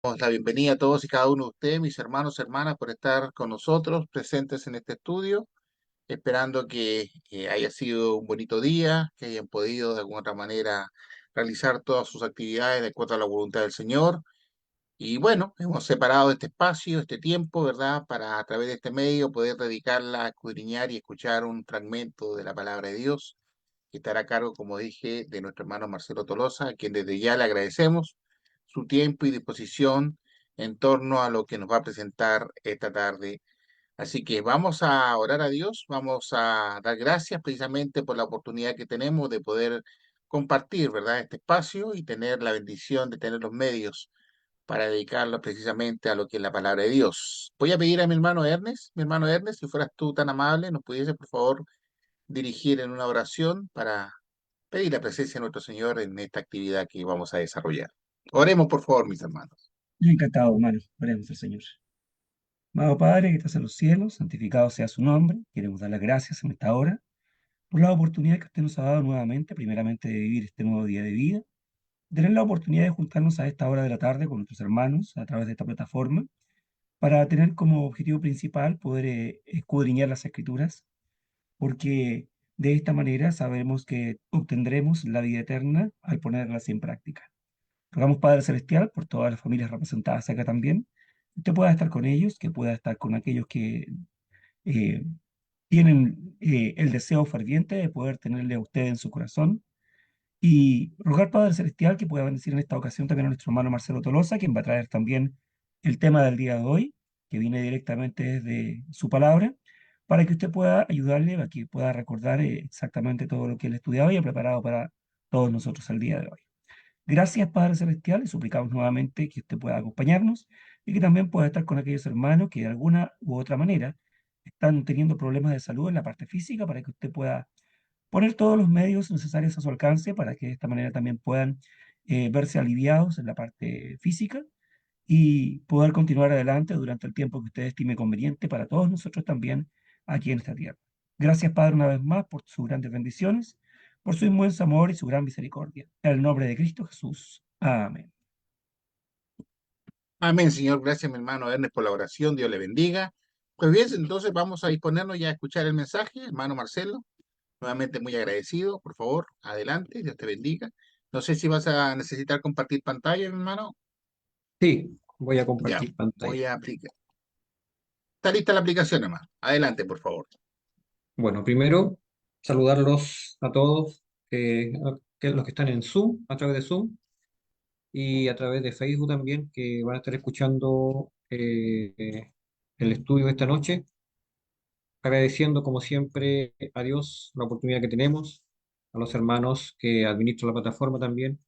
Damos la bienvenida a todos y cada uno de ustedes, mis hermanos, hermanas, por estar con nosotros, presentes en este estudio, esperando que haya sido un bonito día, que hayan podido de alguna otra manera realizar todas sus actividades de acuerdo a la voluntad del Señor. Y bueno, hemos separado este espacio, este tiempo, ¿verdad?, para a través de este medio poder dedicarla a escudriñar y escuchar un fragmento de la palabra de Dios, que estará a cargo, como dije, de nuestro hermano Marcelo Tolosa, a quien desde ya le agradecemos su tiempo y disposición en torno a lo que nos va a presentar esta tarde. Así que vamos a orar a Dios, vamos a dar gracias precisamente por la oportunidad que tenemos de poder compartir, ¿verdad?, este espacio y tener la bendición de tener los medios para dedicarlo precisamente a lo que es la palabra de Dios. Voy a pedir a mi hermano Ernest, si fueras tú tan amable, nos pudiese por favor dirigir en una oración para pedir la presencia de nuestro Señor en esta actividad que vamos a desarrollar. Oremos, por favor, mis hermanos. Encantado, hermano. Oremos al Señor. Amado Padre que estás en los cielos, santificado sea su nombre. Queremos dar las gracias en esta hora por la oportunidad que usted nos ha dado nuevamente, primeramente de vivir este nuevo día de vida, tener la oportunidad de juntarnos a esta hora de la tarde con nuestros hermanos a través de esta plataforma, para tener como objetivo principal poder escudriñar las Escrituras, porque de esta manera sabemos que obtendremos la vida eterna al ponerlas en práctica. Rogamos, Padre Celestial, por todas las familias representadas acá también, que usted pueda estar con ellos, que pueda estar con aquellos que eh, tienen el deseo ferviente de poder tenerle a usted en su corazón. Y rogar, Padre Celestial, que pueda bendecir en esta ocasión también a nuestro hermano Marcelo Tolosa, quien va a traer también el tema del día de hoy, que viene directamente desde su palabra, para que usted pueda ayudarle a que pueda recordar exactamente todo lo que él estudiaba y ha preparado para todos nosotros el día de hoy. Gracias, Padre Celestial, y suplicamos nuevamente que usted pueda acompañarnos y que también pueda estar con aquellos hermanos que de alguna u otra manera están teniendo problemas de salud en la parte física, para que usted pueda poner todos los medios necesarios a su alcance para que de esta manera también puedan verse aliviados en la parte física y poder continuar adelante durante el tiempo que usted estime conveniente para todos nosotros también aquí en esta tierra. Gracias, Padre, una vez más por sus grandes bendiciones, por su inmenso amor y su gran misericordia. En el nombre de Cristo Jesús. Amén. Amén, Señor. Gracias, mi hermano Ernest, por la oración. Dios le bendiga. Pues bien, entonces vamos a disponernos ya a escuchar el mensaje, hermano Marcelo. Nuevamente muy agradecido. Por favor, adelante. Dios te bendiga. No sé si vas a necesitar compartir pantalla, mi hermano. Sí, voy a Ya, compartir pantalla. voy a aplicar. Está lista la aplicación, hermano. Adelante, por favor. Bueno, primero, saludarlos a todos, los que están en Zoom, a través de Zoom, y a través de Facebook también, que van a estar escuchando el estudio esta noche, agradeciendo como siempre a Dios la oportunidad que tenemos, a los hermanos que administran la plataforma también,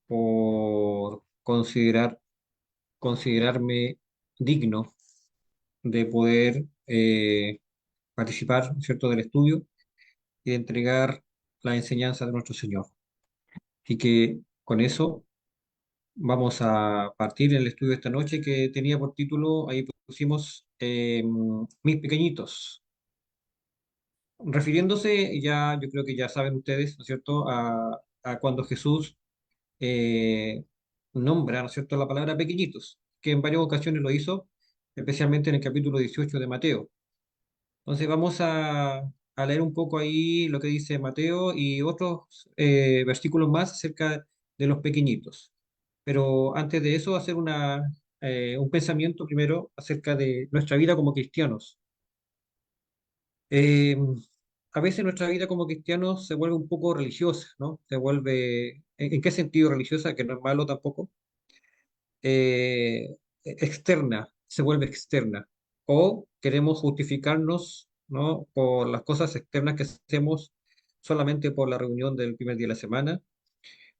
por considerarme digno de poder participar, ¿cierto?, del estudio y de entregar la enseñanza de nuestro Señor. Así que con eso vamos a partir el estudio de esta noche, que tenía por título, ahí pusimos Mis pequeñitos, refiriéndose, ya yo creo que ya saben ustedes, ¿no es cierto?, a cuando Jesús eh, nombra, ¿no es cierto?, la palabra pequeñitos, que en varias ocasiones lo hizo, especialmente en el capítulo 18 de Mateo. Entonces vamos a leer un poco ahí lo que dice Mateo y otros versículos más acerca de los pequeñitos. Pero antes de eso, hacer un pensamiento primero acerca de nuestra vida como cristianos. Eh, a veces nuestra vida como cristianos se vuelve un poco religiosa, ¿no? Se vuelve, ¿en qué sentido religiosa? Que no es malo tampoco. Externa, se vuelve externa. O queremos justificarnos, ¿no?, por las cosas externas que hacemos solamente por la reunión del primer día de la semana.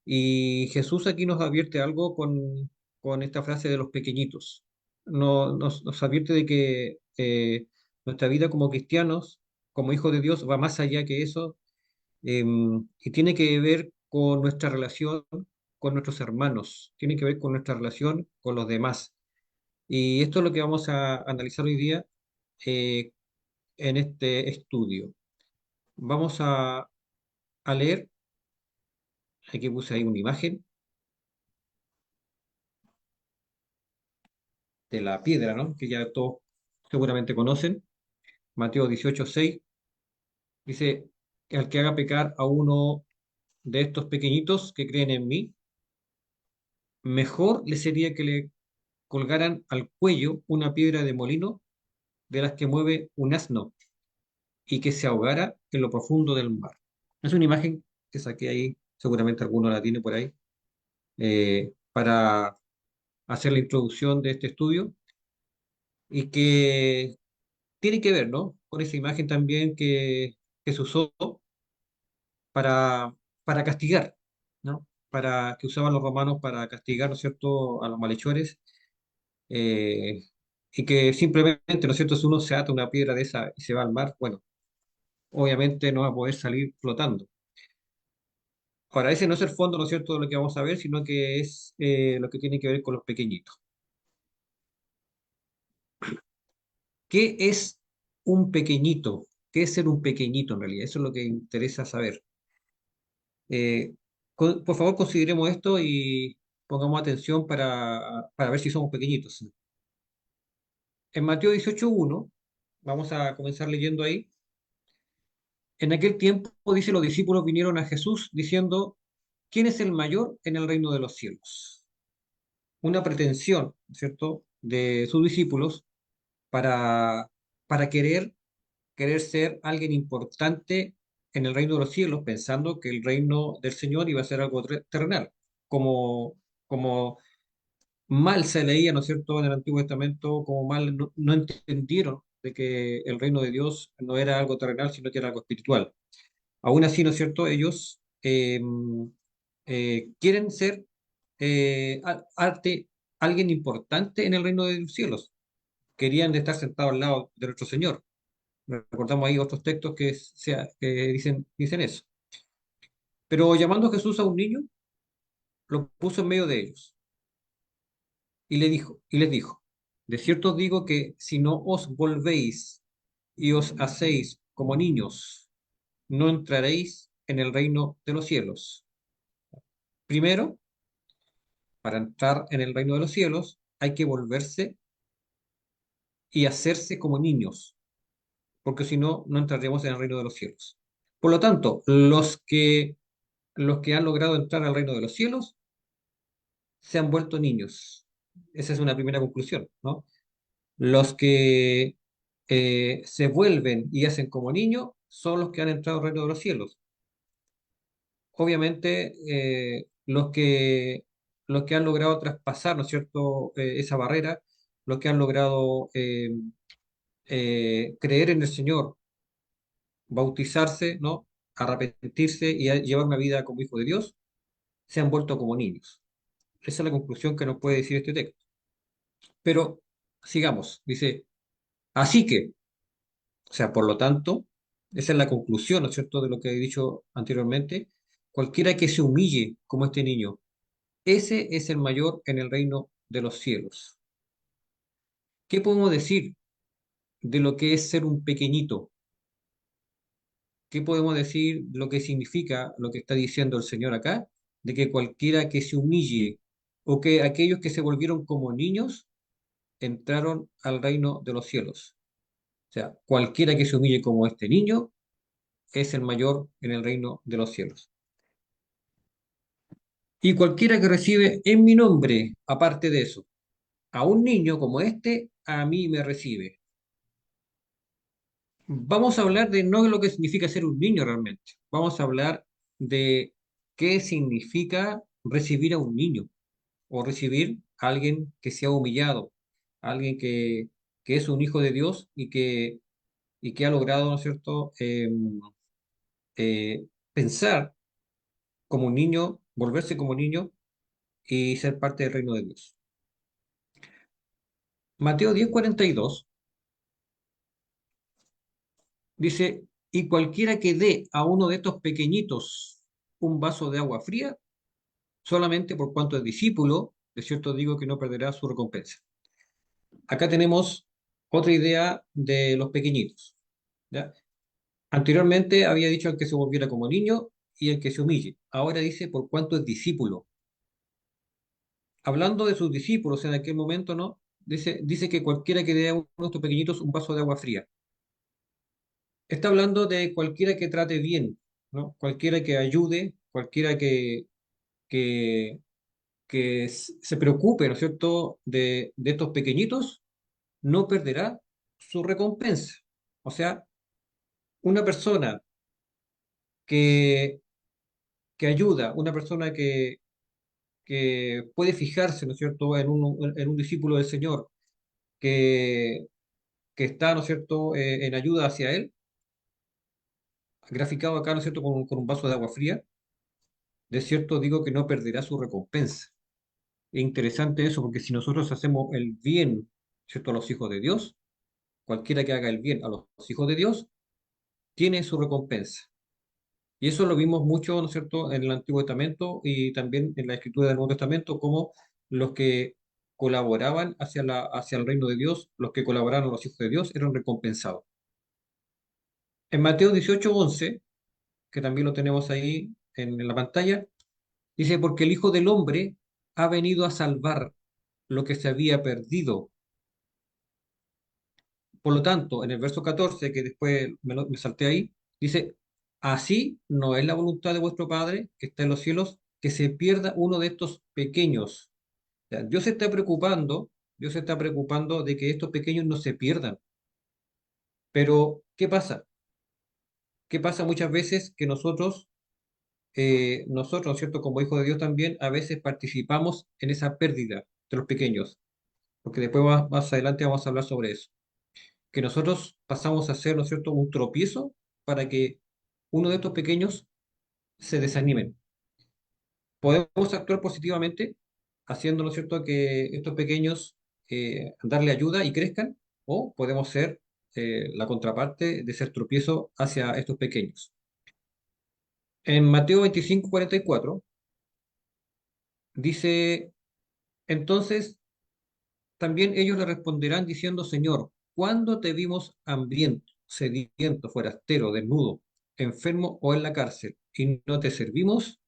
Y Jesús aquí nos advierte algo con esta frase de los pequeñitos. Nos advierte de que nuestra vida como cristianos, como hijos de Dios, va más allá que eso, y tiene que ver con nuestra relación con nuestros hermanos, tiene que ver con nuestra relación con los demás. Y esto es lo que vamos a analizar hoy día eh, en este estudio. Vamos a leer, aquí puse ahí una imagen, de la piedra, ¿no? Que ya todos seguramente conocen. Mateo 18:6 dice, al que haga pecar a uno de estos pequeñitos que creen en mí, mejor le sería que le colgaran al cuello una piedra de molino de las que mueve un asno y que se ahogara en lo profundo del mar. Es una imagen que saqué ahí, seguramente alguno la tiene por ahí, para hacer la introducción de este estudio y que tiene que ver, ¿no? Con esa imagen también que se usó para, para castigar, ¿no? Para, que usaban los romanos para castigar, ¿no es cierto?, a los malhechores, eh, y que simplemente, ¿no es cierto?, si uno se ata una piedra de esa y se va al mar, bueno, obviamente no va a poder salir flotando. Ahora, ese no es el fondo, ¿no es cierto?, de lo que vamos a ver, sino que es lo que tiene que ver con los pequeñitos. ¿Qué es un pequeñito? ¿Qué es ser un pequeñito en realidad? Eso es lo que interesa saber. Eh, por favor, consideremos esto y pongamos atención para ver si somos pequeñitos. En Mateo 18:1, vamos a comenzar leyendo ahí. En aquel tiempo, dice, los discípulos vinieron a Jesús diciendo, ¿quién es el mayor en el reino de los cielos? Una pretensión, ¿cierto?, de sus discípulos para, para querer ser alguien importante en el reino de los cielos, pensando que el reino del Señor iba a ser algo terrenal, como, como mal se leía, ¿no es cierto?, en el Antiguo Testamento, como mal no entendieron de que el reino de Dios no era algo terrenal, sino que era algo espiritual. Aún así, ¿no es cierto?, ellos quieren ser alguien importante en el reino de los cielos. Querían estar sentados al lado de nuestro Señor. Recordamos ahí otros textos que dicen eso. Pero llamando a Jesús a un niño, lo puso en medio de ellos y les dijo, de cierto os digo que si no os volvéis y os hacéis como niños, no entraréis en el reino de los cielos. Primero, para entrar en el reino de los cielos, hay que volverse y hacerse como niños, porque si no, no entraremos en el reino de los cielos. Por lo tanto, los que han logrado entrar al reino de los cielos se han vuelto niños. Esa es una primera conclusión, ¿no? Los que se vuelven y hacen como niños son los que han entrado al reino de los cielos. Obviamente, los que han logrado traspasar, ¿no es cierto?, esa barrera, los que han logrado creer en el Señor, bautizarse, ¿no?, arrepentirse y llevar una vida como hijo de Dios, se han vuelto como niños. Esa es la conclusión que nos puede decir este texto. Pero sigamos, dice, así que, o sea, por lo tanto, esa es la conclusión, ¿no es cierto?, de lo que he dicho anteriormente, cualquiera que se humille como este niño, ese es el mayor en el reino de los cielos. ¿Qué podemos decir de lo que es ser un pequeñito? ¿Qué podemos decir de lo que significa lo que está diciendo el Señor acá? De que cualquiera que se humille o que aquellos que se volvieron como niños entraron al reino de los cielos. O sea, cualquiera que se humille como este niño es el mayor en el reino de los cielos. Y cualquiera que recibe en mi nombre, aparte de eso, a un niño como este, a mí me recibe. Vamos a hablar de no de lo que significa ser un niño realmente. Vamos a hablar de qué significa recibir a un niño o recibir a alguien que se ha humillado, a alguien que es un hijo de Dios y que ha logrado, ¿no es cierto?, pensar como un niño, volverse como un niño y ser parte del reino de Dios. Mateo 10:42 dice, y cualquiera que dé a uno de estos pequeñitos un vaso de agua fría, solamente por cuanto es discípulo, de cierto digo que no perderá su recompensa. Acá tenemos otra idea de los pequeñitos, ¿ya? Anteriormente había dicho el que se volviera como niño y el que se humille. Ahora dice por cuanto es discípulo. Hablando de sus discípulos en aquel momento, ¿no? dice que cualquiera que dé a uno de estos pequeñitos un vaso de agua fría. Está hablando de cualquiera que trate bien, ¿no? Cualquiera que ayude, cualquiera que, se preocupe, ¿no es cierto?, de estos pequeñitos, no perderá su recompensa. O sea, una persona que, que ayuda, una persona que puede fijarse, ¿no es cierto?, en un discípulo del Señor, que, que está, ¿no es cierto?, en ayuda hacia él, graficado acá, ¿no es cierto?, con un vaso de agua fría, de cierto digo que no perderá su recompensa. Es interesante eso, porque si nosotros hacemos el bien, ¿cierto?, a los hijos de Dios, cualquiera que haga el bien a los hijos de Dios, tiene su recompensa. Y eso lo vimos mucho, ¿no es cierto?, en el Antiguo Testamento y también en la Escritura del Nuevo Testamento, como los que colaboraban hacia el reino de Dios, los que colaboraban a los hijos de Dios, eran recompensados. En Mateo 18:11, que también lo tenemos ahí en la pantalla, dice, porque el Hijo del Hombre ha venido a salvar lo que se había perdido. Por lo tanto, en el verso 14, que después me salté ahí, dice, así no es la voluntad de vuestro Padre que está en los cielos, que se pierda uno de estos pequeños. O sea, Dios se está preocupando de que estos pequeños no se pierdan. Pero, ¿qué pasa? ¿Qué pasa muchas veces que nosotros, ¿cierto? Como hijos de Dios también, a veces participamos en esa pérdida de los pequeños? Porque después más adelante vamos a hablar sobre eso. Que nosotros pasamos a ser, ¿no es cierto?, un tropiezo para que uno de estos pequeños se desanimen. Podemos actuar positivamente haciendo, ¿no es cierto?, que estos pequeños darle ayuda y crezcan, o podemos ser la contraparte de ser tropiezo hacia estos pequeños. En Mateo 25:44 dice, entonces también ellos le responderán diciendo, Señor, ¿cuándo te vimos hambriento, sediento, forastero, desnudo, enfermo o en la cárcel, y no te servimos?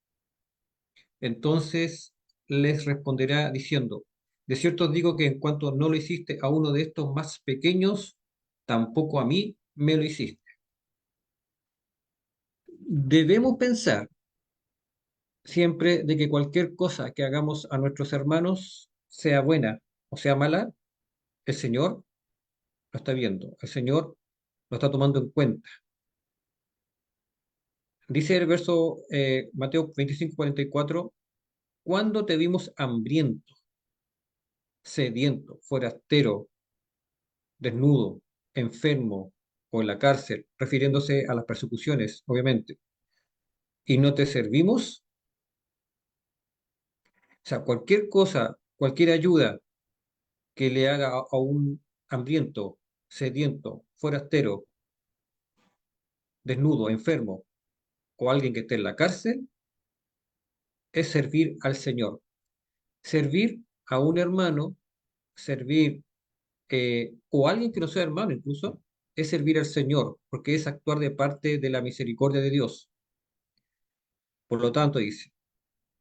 Entonces les responderá diciendo, de cierto os digo que en cuanto no lo hiciste a uno de estos más pequeños, tampoco a mí me lo hiciste. Debemos pensar siempre de que cualquier cosa que hagamos a nuestros hermanos, sea buena o sea mala, el Señor lo está viendo, el Señor lo está tomando en cuenta. Dice el verso Mateo 25:44, cuando te vimos hambriento, sediento, forastero, desnudo, enfermo o en la cárcel, refiriéndose a las persecuciones, obviamente, y no te servimos, o sea, cualquier cosa, cualquier ayuda que le haga a un hambriento, sediento, forastero, desnudo, enfermo o alguien que esté en la cárcel, es servir al Señor. Servir a un hermano, servir o alguien que no sea hermano incluso, es servir al Señor, porque es actuar de parte de la misericordia de Dios. Por lo tanto, dice,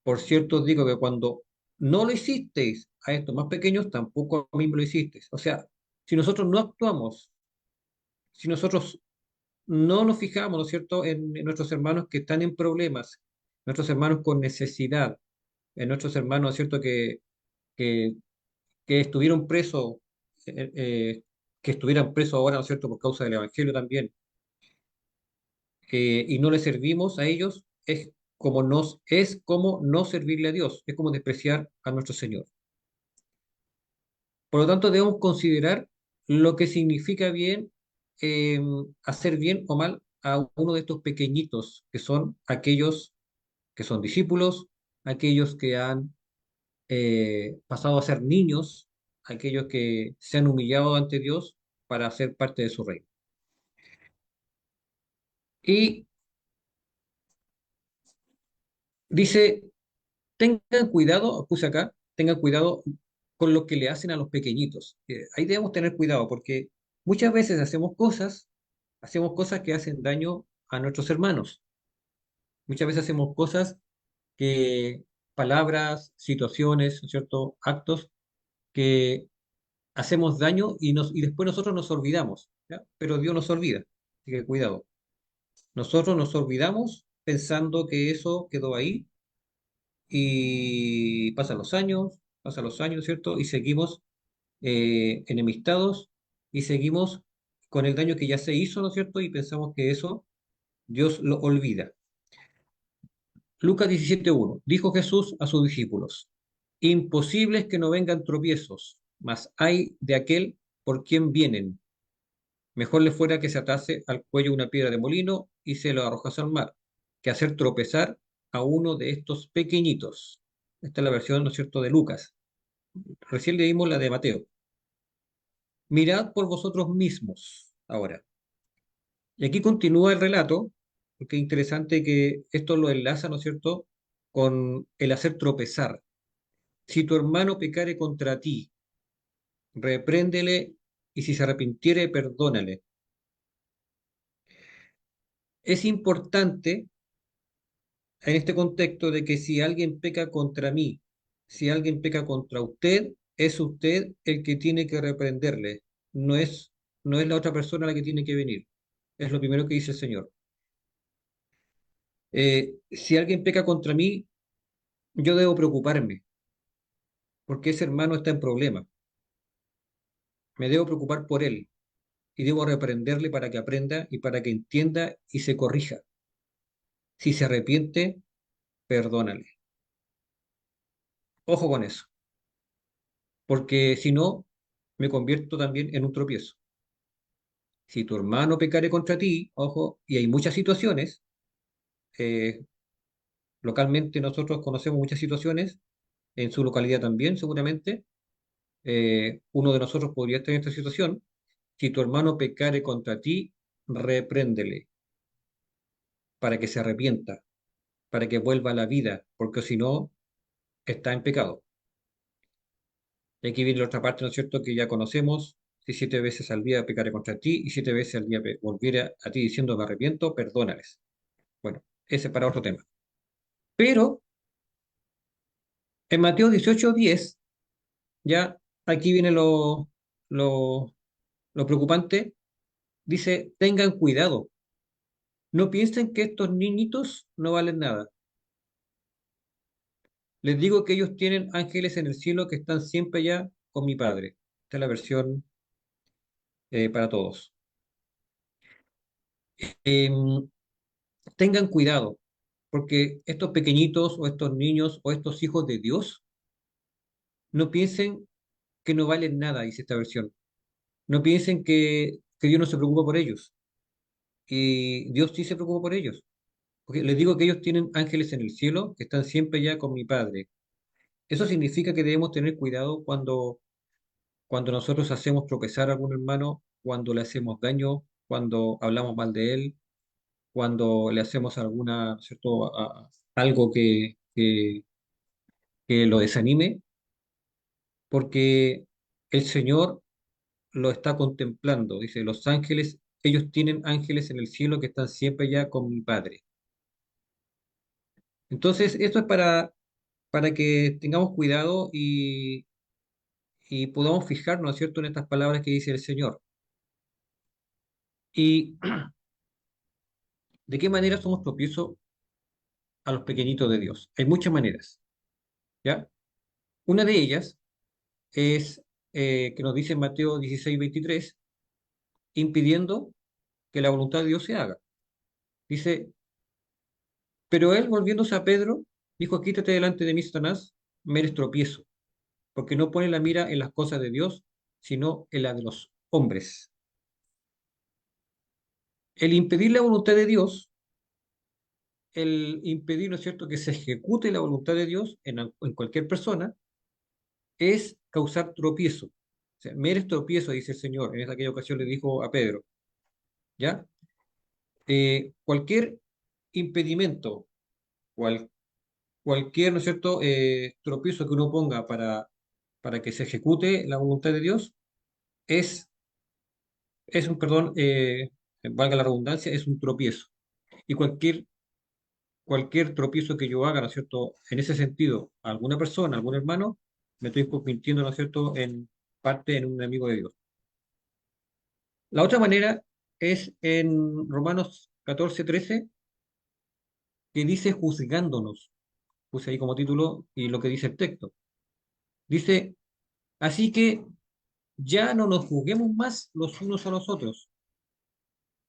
por cierto os digo que cuando no lo hicisteis a estos más pequeños, tampoco a mí me lo hicisteis. O sea, si nosotros no actuamos, si nosotros no nos fijamos, ¿no es cierto?, en nuestros hermanos que están en problemas, nuestros hermanos con necesidad, en nuestros hermanos, ¿no es cierto?, que, que estuvieron presos, eh, eh, que estuvieran presos ahora, ¿no es cierto?, por causa del Evangelio también, y no les servimos a ellos, es como no servirle a Dios, es como despreciar a nuestro Señor. Por lo tanto, debemos considerar lo que significa bien, eh, hacer bien o mal a uno de estos pequeñitos, que son aquellos que son discípulos, aquellos que han pasado a ser niños, aquellos que se han humillado ante Dios para ser parte de su reino. Y dice, tengan cuidado, puse acá, tengan cuidado con lo que le hacen a los pequeñitos. Ahí debemos tener cuidado porque muchas veces hacemos cosas que hacen daño a nuestros hermanos. Muchas veces hacemos cosas palabras, situaciones, ¿no es cierto? Actos que hacemos daño y después nosotros nos olvidamos, ¿ya? Pero Dios nos olvida, así que cuidado. Nosotros nos olvidamos pensando que eso quedó ahí y pasan los años, ¿cierto? Y seguimos enemistados y seguimos con el daño que ya se hizo, ¿no es cierto? Y pensamos que eso Dios lo olvida. Lucas 17:1. Dijo Jesús a sus discípulos: Imposible es que no vengan tropiezos, mas hay de aquel por quien vienen. Mejor le fuera que se atase al cuello una piedra de molino y se lo arrojase al mar, que hacer tropezar a uno de estos pequeñitos. Esta es la versión, ¿no es cierto?, de Lucas. Recién leímos la de Mateo. Mirad por vosotros mismos ahora. Y aquí continúa el relato, porque es interesante que esto lo enlaza, ¿no es cierto?, con el hacer tropezar. Si tu hermano pecare contra ti, repréndele, y si se arrepintiere, perdónale. Es importante en este contexto de que si alguien peca contra mí, si alguien peca contra usted, es usted el que tiene que reprenderle, no es, no es la otra persona la que tiene que venir. Es lo primero que dice el Señor. Si alguien peca contra mí, yo debo preocuparme, porque ese hermano está en problema. Me debo preocupar por él y debo reprenderle para que aprenda y para que entienda y se corrija. Si se arrepiente, perdónale. Ojo con eso, porque si no, me convierto también en un tropiezo. Si tu hermano pecare contra ti, ojo, y hay muchas situaciones, eh, localmente nosotros conocemos muchas situaciones, en su localidad también seguramente, uno de nosotros podría estar en esta situación. Si tu hermano pecare contra ti, repréndele para que se arrepienta, para que vuelva a la vida, porque si no, está en pecado. Y aquí viene la otra parte, ¿no es cierto?, que ya conocemos. Si 7 veces al día pecaré contra ti y 7 veces al día volviera a ti diciendo me arrepiento, perdónales. Bueno, ese es para otro tema. Pero en Mateo 18:10, ya aquí viene lo, lo preocupante, dice, tengan cuidado, no piensen que estos niñitos no valen nada. Les digo que ellos tienen ángeles en el cielo que están siempre ya con mi Padre. Esta es la versión para todos. Em, Tengan cuidado, porque estos pequeñitos o estos niños o estos hijos de Dios no piensen que no valen nada, dice esta versión. No piensen que Dios no se preocupa por ellos. Y Dios sí se preocupa por ellos. Porque les digo que ellos tienen ángeles en el cielo que están siempre ya con mi Padre. Eso significa que debemos tener cuidado cuando nosotros hacemos tropezar a algún hermano, cuando le hacemos daño, cuando hablamos mal de él, cuando le hacemos alguna, ¿cierto? Algo que lo desanime, porque el Señor lo está contemplando. Dice, los ángeles, ellos tienen ángeles en el cielo que están siempre ya con mi Padre. Entonces, esto es para que tengamos cuidado y podamos fijarnos, ¿no es cierto?, en estas palabras que dice el Señor. ¿Y de qué manera somos tropiezos a los pequeñitos de Dios? Hay muchas maneras, ¿ya? Una de ellas es que nos dice en Mateo 16:23, impidiendo que la voluntad de Dios se haga. Dice, pero él, volviéndose a Pedro, dijo, quítate delante de mí, Satanás, me eres tropiezo, porque no pone la mira en las cosas de Dios, sino en la de los hombres. El impedir la voluntad de Dios, el impedir, ¿no es cierto?, que se ejecute la voluntad de Dios en cualquier persona, es causar tropiezo. O sea, me eres tropiezo, dice el Señor. En aquella ocasión le dijo a Pedro, ¿ya? Cualquier impedimento, cual, cualquier, ¿no es cierto?, tropiezo que uno ponga para que se ejecute la voluntad de Dios, es, es un, perdón, valga la redundancia, es un tropiezo. Y cualquier tropiezo que yo haga, ¿no es cierto?, en ese sentido, a alguna persona, a algún hermano, me estoy convirtiendo, ¿no es cierto?, parte en un enemigo de Dios. La otra manera es en Romanos 14:13, que dice juzgándonos. Puse ahí como título y lo que dice el texto. Dice, así que ya no nos juzguemos más los unos a los otros,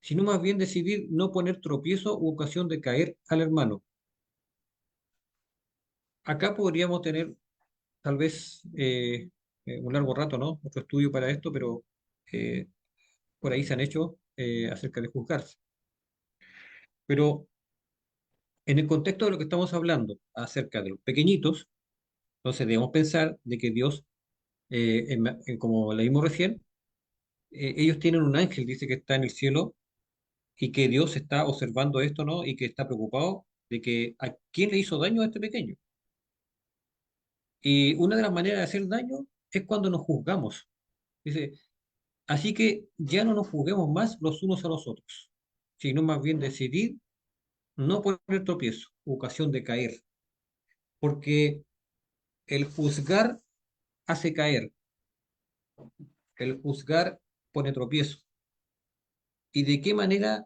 sino más bien decidir no poner tropiezo u ocasión de caer al hermano. Acá podríamos tener tal vez un largo rato, ¿no? Otro estudio para esto, pero eh, por ahí se han hecho acerca de juzgarse. Pero en el contexto de lo que estamos hablando acerca de los pequeñitos, entonces debemos pensar de que Dios, como leímos recién, ellos tienen un ángel, dice que está en el cielo y que Dios está observando esto, ¿no? Y que está preocupado de que a quién le hizo daño a este pequeño. Y una de las maneras de hacer daño es cuando nos juzgamos. Dice, así que ya no nos juzguemos más los unos a los otros, sino más bien decidir no poner tropiezo, ocasión de caer, porque el juzgar hace caer, el juzgar pone tropiezo. ¿Y de qué manera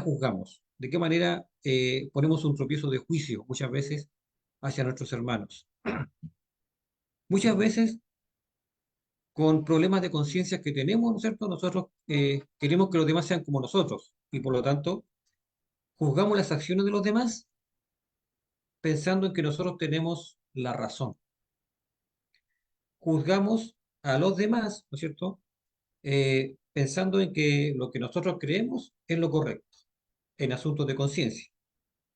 juzgamos? ¿De qué manera ponemos un tropiezo de juicio muchas veces hacia nuestros hermanos? Muchas veces con problemas de conciencia que tenemos, ¿no es cierto? Nosotros queremos que los demás sean como nosotros y por lo tanto juzgamos las acciones de los demás pensando en que nosotros tenemos la razón. Juzgamos a los demás, ¿no es cierto? Pensando en que lo que nosotros creemos es lo correcto en asuntos de conciencia.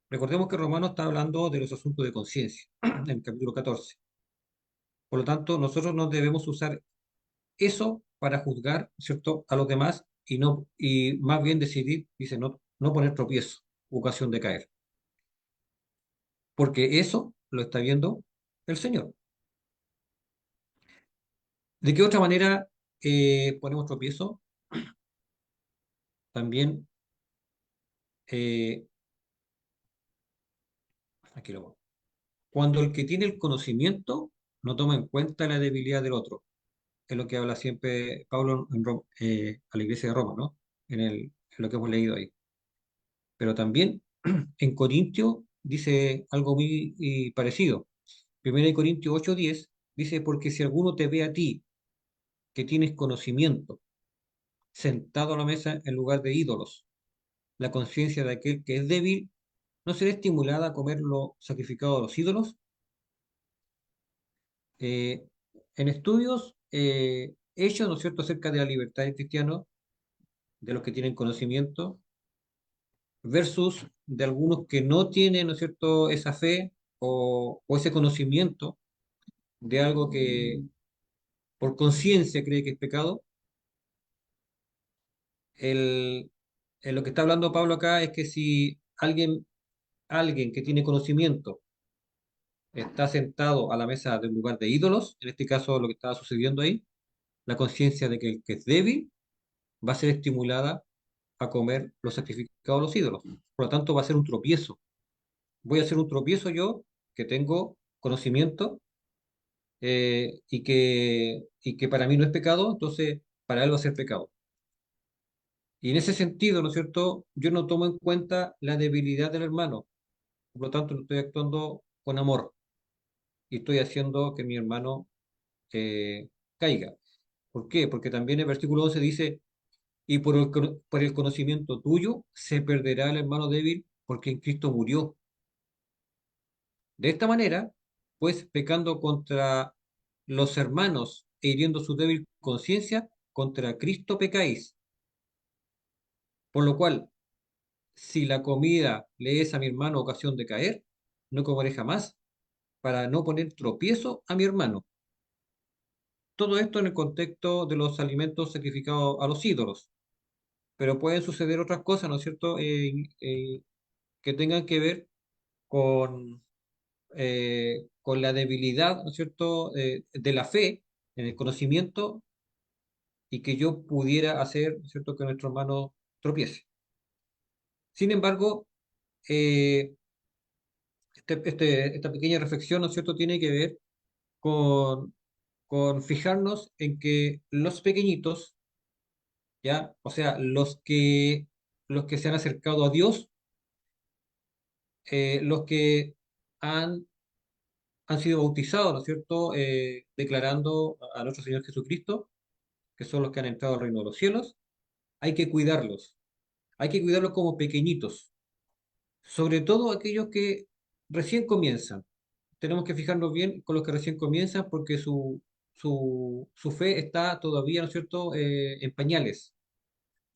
Recordemos que Romano está hablando de los asuntos de conciencia en el capítulo 14. Por lo tanto, nosotros no debemos usar eso para juzgar, ¿cierto?, a los demás y más bien decidir, dice, no poner tropiezo, ocasión de caer, porque eso lo está viendo el Señor. ¿De qué otra manera ponemos tropiezo? También, eh, aquí lo pongo. Cuando el que tiene el conocimiento no toma en cuenta la debilidad del otro, es lo que habla siempre Pablo a la iglesia de Roma, ¿no? En lo que hemos leído ahí. Pero también en Corintio dice algo muy parecido. 1 Corintios 8:10 dice, porque si alguno te ve a ti que tienes conocimiento, sentado a la mesa en lugar de ídolos, la conciencia de aquel que es débil, ¿no será estimulada a comer lo sacrificado a los ídolos? Eh, en estudios hechos, ¿no es cierto?, acerca de la libertad del cristiano, de los que tienen conocimiento, versus de algunos que no tienen, ¿no es cierto?, esa fe o ese conocimiento de algo que por conciencia cree que es pecado. El, lo que está hablando Pablo acá es que si alguien que tiene conocimiento está sentado a la mesa de un lugar de ídolos, en este caso lo que estaba sucediendo ahí, la conciencia de que el que es débil va a ser estimulada a comer los sacrificados a los ídolos. Por lo tanto, va a ser un tropiezo. Voy a hacer un tropiezo yo que tengo conocimiento y que para mí no es pecado, entonces para él va a ser pecado. Y en ese sentido, ¿no es cierto? Yo no tomo en cuenta la debilidad del hermano, por lo tanto no estoy actuando con amor y estoy haciendo que mi hermano caiga. ¿Por qué? Porque también el versículo 11 dice, y por el conocimiento tuyo se perderá el hermano débil porque en Cristo murió. De esta manera, pues pecando contra los hermanos e hiriendo su débil conciencia, contra Cristo pecáis. Por lo cual, si la comida le es a mi hermano ocasión de caer, no comeré jamás, para no poner tropiezo a mi hermano. Todo esto en el contexto de los alimentos sacrificados a los ídolos. Pero pueden suceder otras cosas, ¿no es cierto?, que tengan que ver con la debilidad, ¿no es cierto?, de la fe en el conocimiento y que yo pudiera hacer, ¿no es cierto?, que nuestro hermano tropiece. Sin embargo, eh, esta pequeña reflexión, ¿no es cierto?, tiene que ver con, con fijarnos en que los pequeñitos, ¿ya? O sea, los que se han acercado a Dios, los que han, han sido bautizados, ¿no es cierto? Declarando a nuestro Señor Jesucristo, que son los que han entrado al reino de los cielos, hay que cuidarlos. Hay que cuidarlos como pequeñitos, sobre todo aquellos que recién comienzan. Tenemos que fijarnos bien con los que recién comienzan porque su fe está todavía, ¿no es cierto?, en pañales.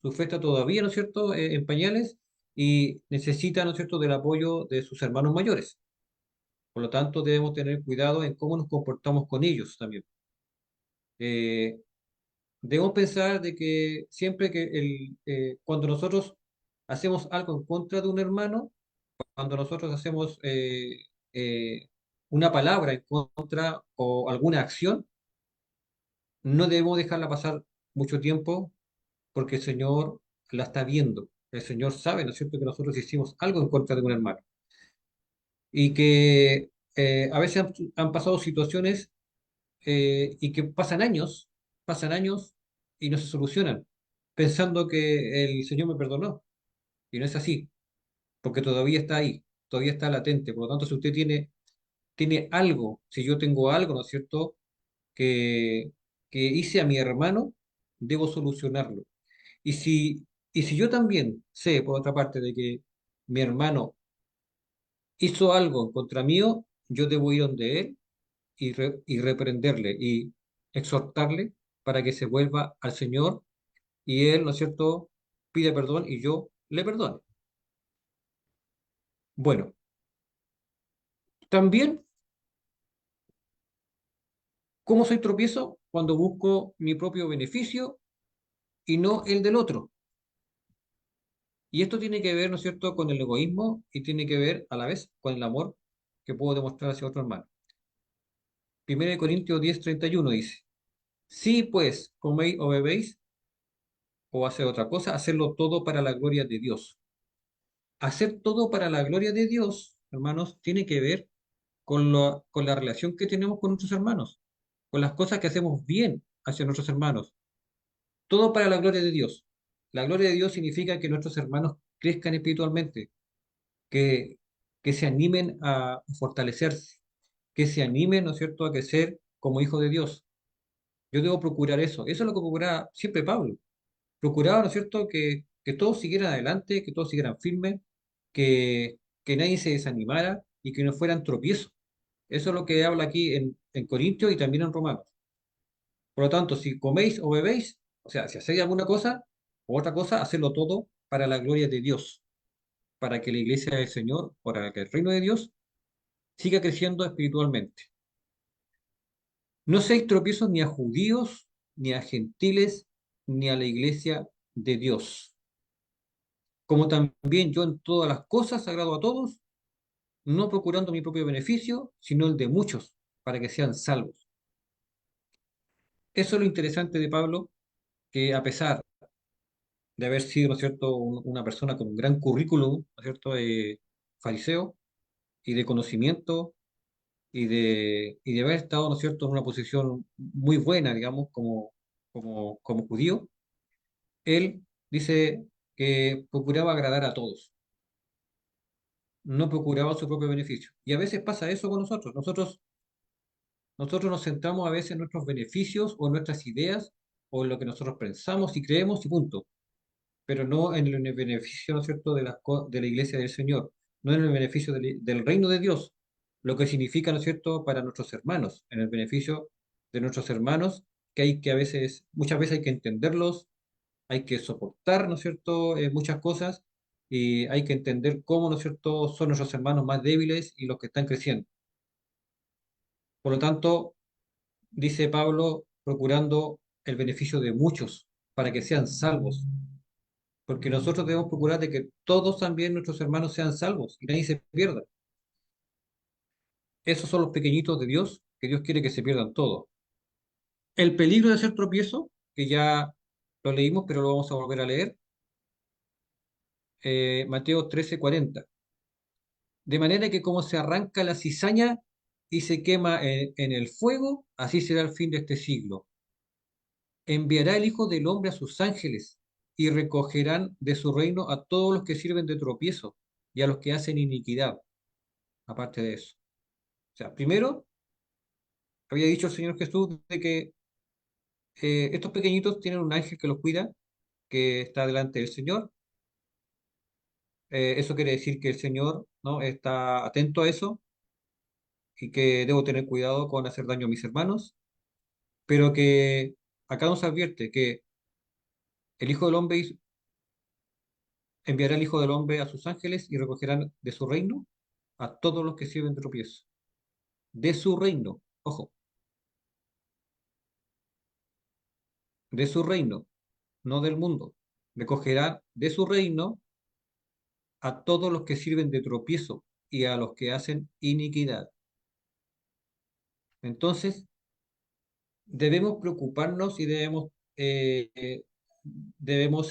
Su fe está todavía, ¿no es cierto?, en pañales y necesita, ¿no es cierto?, del apoyo de sus hermanos mayores. Por lo tanto, debemos tener cuidado en cómo nos comportamos con ellos también. Eh, debemos pensar de que siempre que cuando nosotros hacemos algo en contra de un hermano, cuando nosotros hacemos eh, una palabra en contra o alguna acción, no debemos dejarla pasar mucho tiempo porque el Señor la está viendo. El Señor sabe, ¿no es cierto?, que nosotros hicimos algo en contra de un hermano y que a veces han pasado situaciones y que pasan años y no se solucionan, pensando que el Señor me perdonó. Y no es así, porque todavía está ahí, todavía está latente. Por lo tanto, si usted tiene algo, si yo tengo algo, ¿no es cierto?, que, que hice a mi hermano, debo solucionarlo. Y si yo también sé, por otra parte, de que mi hermano hizo algo en contra mío, yo debo ir donde él y reprenderle y exhortarle para que se vuelva al Señor y él, ¿no es cierto?, pide perdón y yo le perdono. Bueno, también, ¿cómo soy tropiezo? Cuando busco mi propio beneficio y no el del otro. Y esto tiene que ver, ¿no es cierto?, con el egoísmo y tiene que ver a la vez con el amor que puedo demostrar hacia otro hermano. 1 Corintios 10:31 dice, si pues coméis o bebéis o haced otra cosa, hacedlo todo para la gloria de Dios. Hacer todo para la gloria de Dios, hermanos, tiene que ver con la relación que tenemos con nuestros hermanos, con las cosas que hacemos bien hacia nuestros hermanos. Todo para la gloria de Dios. La gloria de Dios significa que nuestros hermanos crezcan espiritualmente, que, que se animen a fortalecerse, que se animen, ¿no es cierto?, a crecer como hijos de Dios. Yo debo procurar eso. Eso es lo que procuraba siempre Pablo. Procuraba, ¿no es cierto?, que todos siguieran adelante, que todos siguieran firmes, que nadie se desanimara y que no fueran tropiezos. Eso es lo que habla aquí en Corintios y también en Romanos. Por lo tanto, si coméis o bebéis, o sea, si hacéis alguna cosa o otra cosa, hacedlo todo para la gloria de Dios, para que la iglesia del Señor, para que el reino de Dios siga creciendo espiritualmente. No seáis tropiezos ni a judíos, ni a gentiles, ni a la iglesia de Dios. Como también yo en todas las cosas agrado a todos, no procurando mi propio beneficio, sino el de muchos, para que sean salvos. Eso es lo interesante de Pablo, que a pesar de haber sido, ¿no es cierto?, una persona con un gran currículum, ¿no es cierto?, fariseo y de conocimiento y de haber estado, ¿no es cierto?, en una posición muy buena, digamos, como judío, él dice que procuraba agradar a todos, no procuraba su propio beneficio. Y a veces pasa eso con nosotros. Nosotros nos centramos a veces en nuestros beneficios o en nuestras ideas o en lo que nosotros pensamos y creemos y punto, pero no en el beneficio, ¿no es cierto?, de la iglesia del Señor, no en el beneficio del reino de Dios, lo que significa, ¿no es cierto?, para nuestros hermanos, en el beneficio de nuestros hermanos, que hay que a veces, muchas veces hay que entenderlos, hay que soportar, ¿no es cierto?, muchas cosas, y hay que entender cómo, ¿no es cierto?, son nuestros hermanos más débiles y los que están creciendo. Por lo tanto, dice Pablo, procurando el beneficio de muchos para que sean salvos, porque nosotros debemos procurar de que todos también nuestros hermanos sean salvos y nadie se pierda. Esos son los pequeñitos de Dios, que Dios quiere que se pierdan todos. El peligro de ser tropiezo, que ya lo leímos, pero lo vamos a volver a leer, Mateo 13:40. De manera que como se arranca la cizaña y se quema en el fuego, así será el fin de este siglo. Enviará el Hijo del Hombre a sus ángeles y recogerán de su reino a todos los que sirven de tropiezo y a los que hacen iniquidad, aparte de eso. O sea, primero había dicho el Señor Jesús de que estos pequeñitos tienen un ángel que los cuida, que está delante del Señor. Eso quiere decir que el Señor, ¿no?, está atento a eso y que debo tener cuidado con hacer daño a mis hermanos, pero que acá nos advierte que el Hijo del Hombre enviará el Hijo del Hombre a sus ángeles y recogerán de su reino a todos los que sirven de tropiezo. De su reino, ojo, de su reino, no del mundo. Recogerá de su reino a todos los que sirven de tropiezo y a los que hacen iniquidad. Entonces, debemos preocuparnos y debemos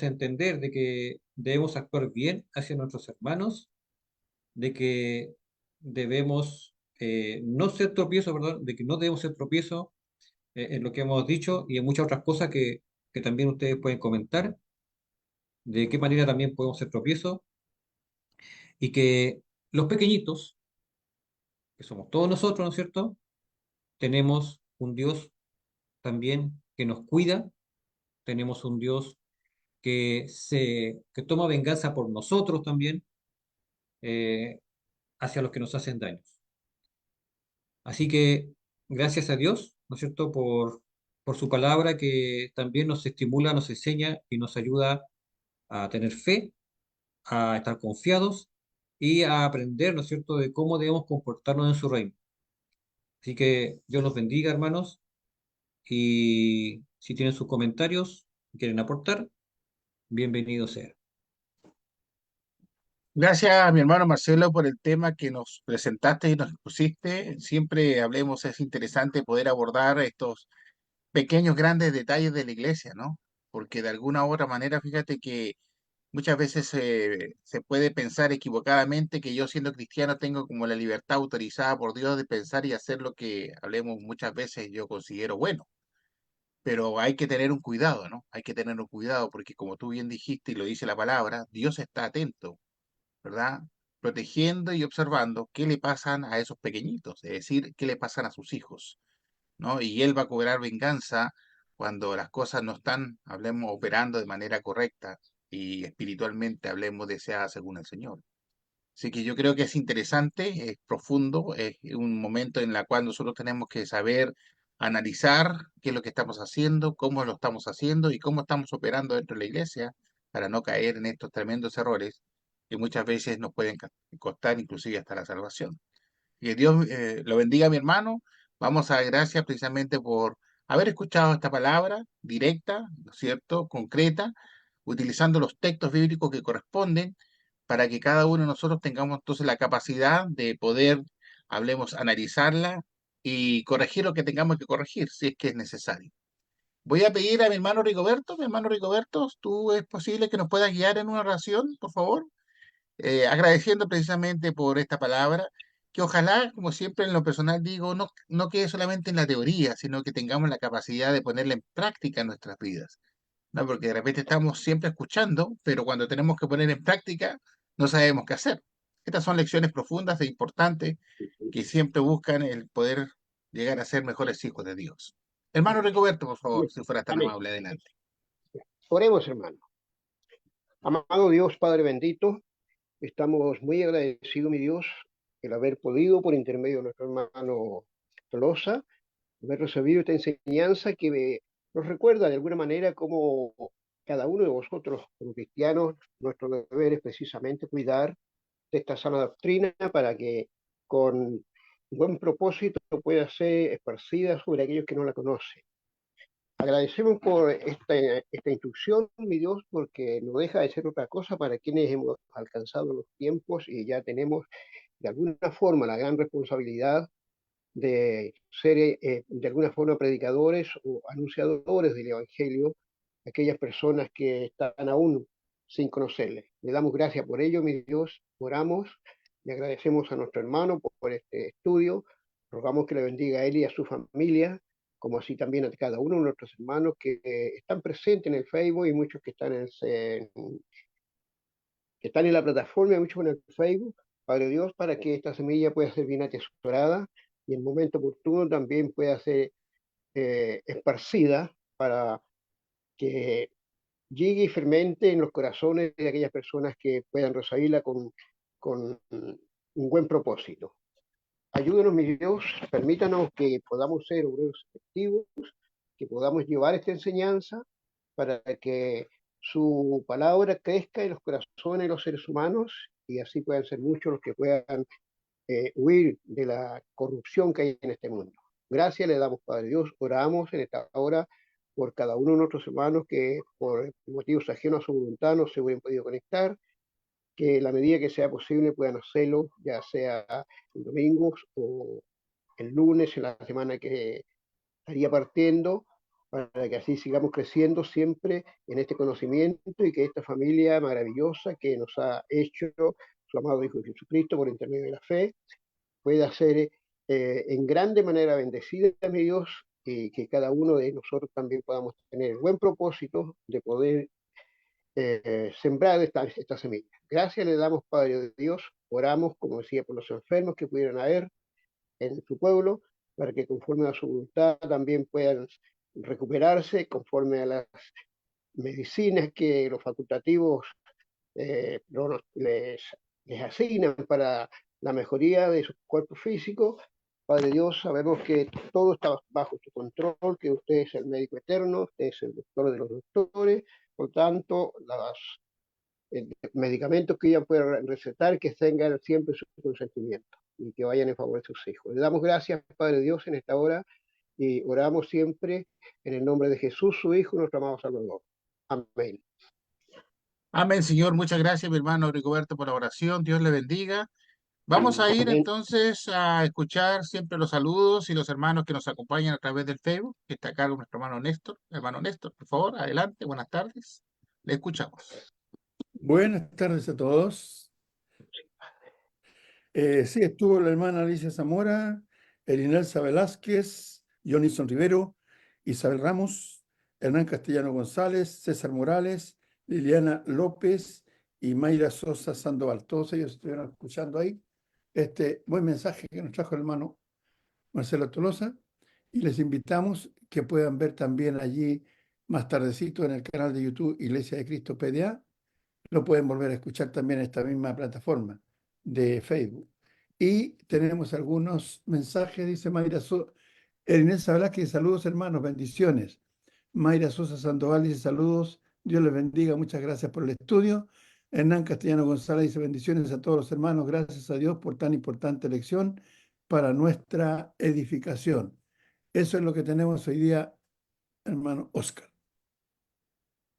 entender de que debemos actuar bien hacia nuestros hermanos, de que debemos no ser tropiezo, perdón, de que no debemos ser tropiezo en lo que hemos dicho y en muchas otras cosas que también ustedes pueden comentar, de qué manera también podemos ser tropiezo y que los pequeñitos, que somos todos nosotros, ¿no es cierto?, tenemos un Dios también que nos cuida, tenemos un Dios que toma venganza por nosotros también, eh, hacia los que nos hacen daños. Así que gracias a Dios, ¿no es cierto?, por su palabra que también nos estimula, nos enseña y nos ayuda a tener fe, a estar confiados y a aprender, ¿no es cierto?, de cómo debemos comportarnos en su reino. Así que Dios los bendiga, hermanos, y si tienen sus comentarios y quieren aportar, bienvenidos sean. Gracias a mi hermano Marcelo por el tema que nos presentaste y nos pusiste. Siempre hablemos, es interesante poder abordar estos pequeños, grandes detalles de la iglesia, ¿no? Porque de alguna u otra manera, fíjate que muchas veces se puede pensar equivocadamente que yo siendo cristiano tengo como la libertad autorizada por Dios de pensar y hacer lo que hablemos muchas veces yo considero bueno. Pero hay que tener un cuidado, ¿no? Hay que tener un cuidado porque como tú bien dijiste y lo dice la palabra, Dios está atento, ¿verdad? Protegiendo y observando qué le pasan a esos pequeñitos, es decir, qué le pasan a sus hijos, ¿no? Y Él va a cobrar venganza cuando las cosas no están, hablemos, operando de manera correcta y espiritualmente hablemos deseada según el Señor. Así que yo creo que es interesante, es profundo, es un momento en el cual nosotros tenemos que saber analizar qué es lo que estamos haciendo, cómo lo estamos haciendo y cómo estamos operando dentro de la iglesia para no caer en estos tremendos errores que muchas veces nos pueden costar inclusive hasta la salvación. Que Dios lo bendiga, mi hermano. Vamos a dar gracias precisamente por haber escuchado esta palabra directa, ¿no es cierto?, concreta, utilizando los textos bíblicos que corresponden para que cada uno de nosotros tengamos entonces la capacidad de poder, hablemos, analizarla y corregir lo que tengamos que corregir, si es que es necesario. Voy a pedir a mi hermano Rigoberto, ¿tú es posible que nos puedas guiar en una oración, por favor? Agradeciendo precisamente por esta palabra, que ojalá, como siempre en lo personal digo, no quede solamente en la teoría, sino que tengamos la capacidad de ponerla en práctica en nuestras vidas, ¿no? Porque de repente estamos siempre escuchando, pero cuando tenemos que poner en práctica, no sabemos qué hacer. Estas son lecciones profundas e importantes que siempre buscan el poder llegar a ser mejores hijos de Dios. Hermano Rigoberto, por favor, Amén. si fuera tan Amén. amable, adelante. Oremos, hermano. Amado Dios, Padre bendito, estamos muy agradecidos, mi Dios, el haber podido, por intermedio de nuestro hermano Tolosa, haber recibido esta enseñanza que nos recuerda de alguna manera cómo cada uno de vosotros, como cristianos, nuestro deber es precisamente cuidar de esta sana doctrina para que con buen propósito pueda ser esparcida sobre aquellos que no la conocen. Agradecemos por esta instrucción, mi Dios, porque no deja de ser otra cosa para quienes hemos alcanzado los tiempos y ya tenemos de alguna forma la gran responsabilidad de ser de alguna forma predicadores o anunciadores del Evangelio, aquellas personas que están aún sin conocerle. Le damos gracias por ello, mi Dios, oramos, le agradecemos a nuestro hermano por este estudio, Rogamos que le bendiga a él y a su familia, como así también a cada uno de nuestros hermanos que están presentes en el Facebook y muchos que están que están en la plataforma y muchos en el Facebook. Padre Dios, para que esta semilla pueda ser bien atesorada y en el momento oportuno también pueda ser esparcida para que llegue y fermente en los corazones de aquellas personas que puedan recibirla con un buen propósito. Ayúdenos, mi Dios, permítanos que podamos ser obreros efectivos, que podamos llevar esta enseñanza para que su palabra crezca en los corazones de los seres humanos y así puedan ser muchos los que puedan huir de la corrupción que hay en este mundo. Gracias le damos, Padre Dios. Oramos en esta hora por cada uno de nuestros hermanos que por motivos ajenos a su voluntad no se hubieran podido conectar, que en la medida que sea posible puedan hacerlo, ya sea en domingos o el lunes, en la semana que estaría partiendo, para que así sigamos creciendo siempre en este conocimiento y que esta familia maravillosa que nos ha hecho su amado Hijo Jesucristo por intermedio de la fe pueda ser en grande manera bendecida, mi Dios, y que cada uno de nosotros también podamos tener el buen propósito de poder sembrar esta semilla. Gracias le damos, Padre de Dios, oramos, como decía, por los enfermos que pudieran haber en su pueblo, para que conforme a su voluntad también puedan recuperarse, conforme a las medicinas que los facultativos les asignan para la mejoría de su cuerpo físico. Padre Dios, sabemos que todo está bajo su control, que usted es el médico eterno, usted es el doctor de los doctores, por tanto, los medicamentos que ella pueda recetar, que tengan siempre su consentimiento y que vayan en favor de sus hijos. Le damos gracias, Padre Dios, en esta hora y oramos siempre en el nombre de Jesús, su Hijo, nuestro amado Salvador. Amén. Amén, Señor. Muchas gracias, mi hermano Rigoberto, por la oración. Dios le bendiga. Vamos a ir Amén. entonces a escuchar siempre los saludos y los hermanos que nos acompañan a través del Facebook, que está acá con nuestro hermano Néstor. Hermano Néstor, por favor, adelante, buenas tardes. Le escuchamos. Buenas tardes a todos. Sí, estuvo la hermana Alicia Zamora, Elinelsa Velázquez, Jonison Rivero, Isabel Ramos, Hernán Castellano González, César Morales, Liliana López y Mayra Sosa Sandoval. Todos ellos estuvieron escuchando ahí este buen mensaje que nos trajo el hermano Marcelo Tolosa y les invitamos que puedan ver también allí más tardecito en el canal de YouTube Iglesia de Cristo PDA. Lo pueden volver a escuchar también en esta misma plataforma de Facebook. Y tenemos algunos mensajes, dice Mayra Sosa. Inés Velázquez, saludos hermanos, bendiciones. Mayra Sosa Sandoval dice saludos, Dios les bendiga, muchas gracias por el estudio. Hernán Castellano González dice bendiciones a todos los hermanos, gracias a Dios por tan importante lección para nuestra edificación. Eso es lo que tenemos hoy día, hermano Oscar.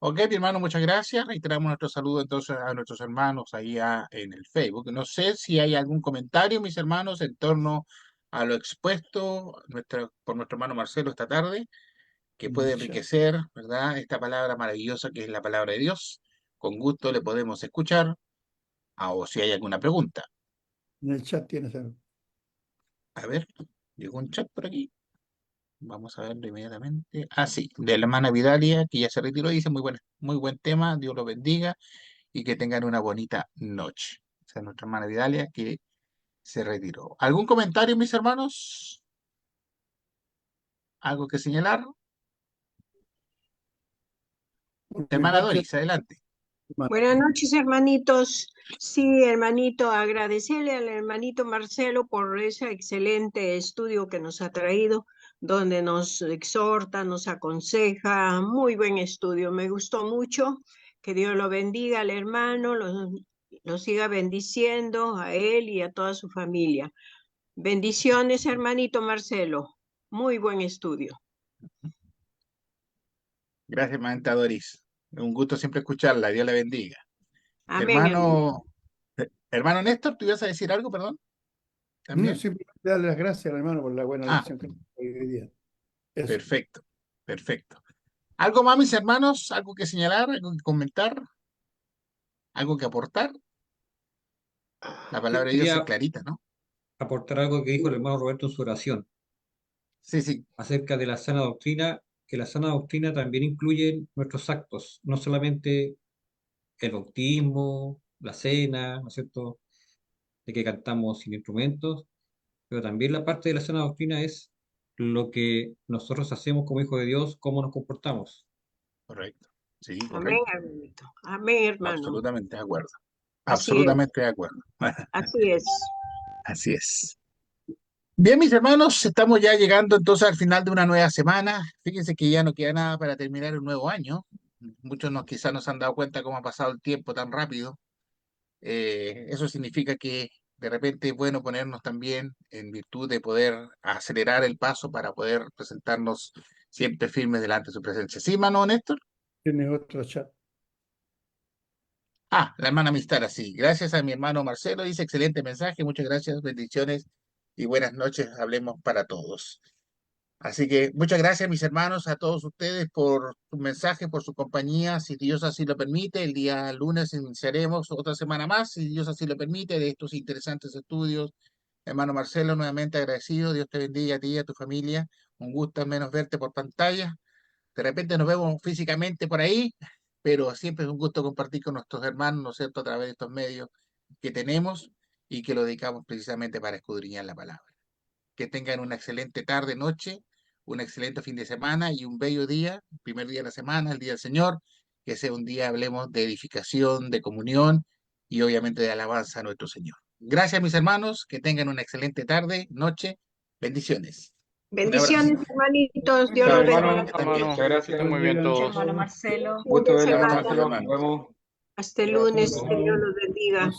Ok, mi hermano, muchas gracias. Reiteramos nuestro saludo entonces a nuestros hermanos ahí en el Facebook. No sé si hay algún comentario, mis hermanos, en torno a lo expuesto por nuestro hermano Marcelo esta tarde, que puede enriquecer, ¿verdad? Esta palabra maravillosa que es la palabra de Dios. Con gusto le podemos escuchar, o si hay alguna pregunta. En el chat tienes algo. A ver, llegó un chat por aquí. Vamos a verlo inmediatamente. Ah, sí, de la hermana Vidalia, que ya se retiró, dice muy buen tema, Dios lo bendiga y que tengan una bonita noche. O sea, nuestra hermana Vidalia que se retiró. ¿Algún comentario, mis hermanos? ¿Algo que señalar? Por mi Hermana parte, Doris, adelante. Buenas noches, hermanitos. Sí, hermanito, agradecerle al hermanito Marcelo por ese excelente estudio que nos ha traído, donde nos exhorta, nos aconseja. Muy buen estudio, me gustó mucho. Que Dios lo bendiga al hermano, lo siga bendiciendo a él y a toda su familia. Bendiciones, hermanito Marcelo. Muy buen estudio. Gracias, hermanita Doris. Un gusto siempre escucharla. Dios la bendiga. Amén, hermano. Hermano Néstor, ¿tú ibas a decir algo, perdón? No, ¿También? simplemente darle las gracias, hermano, por la buena Ah, lección que nos dio hoy día. Eso. perfecto, perfecto. ¿Algo más, mis hermanos? ¿Algo que señalar? ¿Algo que comentar? ¿Algo que aportar? La palabra de Dios es Quería, clarita, ¿no? aportar algo que dijo el hermano Roberto en su oración Sí, sí, acerca de la sana doctrina, que la sana doctrina también incluye nuestros actos, no solamente el bautismo, la cena, ¿no es cierto?, de que cantamos sin instrumentos, pero también la parte de la sana doctrina es lo que nosotros hacemos como hijos de Dios, cómo nos comportamos. correcto. Sí, Amén, correcto. hermanito. Amén, hermano. Absolutamente de acuerdo. Así es, Absolutamente de acuerdo. así es. Así es. Bien, mis hermanos, estamos ya llegando entonces al final de una nueva semana. Fíjense que ya no queda nada para terminar un nuevo año. Muchos quizás no se han dado cuenta cómo ha pasado el tiempo tan rápido. Eso significa que de repente es bueno ponernos también en virtud de poder acelerar el paso para poder presentarnos siempre firmes delante de su presencia. ¿Sí, mano, Néstor? Tienes otro chat. Ah, la hermana Mistara, sí. Gracias a mi hermano Marcelo. Dice excelente mensaje. Muchas gracias, bendiciones y buenas noches. Hablemos para todos. Así que muchas gracias, mis hermanos, a todos ustedes por su mensaje, por su compañía. Si Dios así lo permite, el día lunes iniciaremos otra semana más, si Dios así lo permite, de estos interesantes estudios. Hermano Marcelo, nuevamente agradecido. Dios te bendiga a ti y a tu familia. Un gusto al menos verte por pantalla. De repente nos vemos físicamente por ahí, pero siempre es un gusto compartir con nuestros hermanos, ¿no es cierto?, a través de estos medios que tenemos y que lo dedicamos precisamente para escudriñar la palabra. Que tengan una excelente tarde, noche, un excelente fin de semana y un bello día, el primer día de la semana, el día del Señor, que sea un día, hablemos, de edificación, de comunión y obviamente de alabanza a nuestro Señor. Gracias, mis hermanos, que tengan una excelente tarde, noche, bendiciones. Un abrazo. Bendiciones, hermanitos. Dios Chao, los hermano. bendiga. También. Muchas gracias, estén muy bien Bendiga. todos. Hermano Marcelo. Gusto verle, hermano Semana. Gracias, Marcelo. Nos hermanos. vemos. Hasta el lunes. Que Dios los bendiga.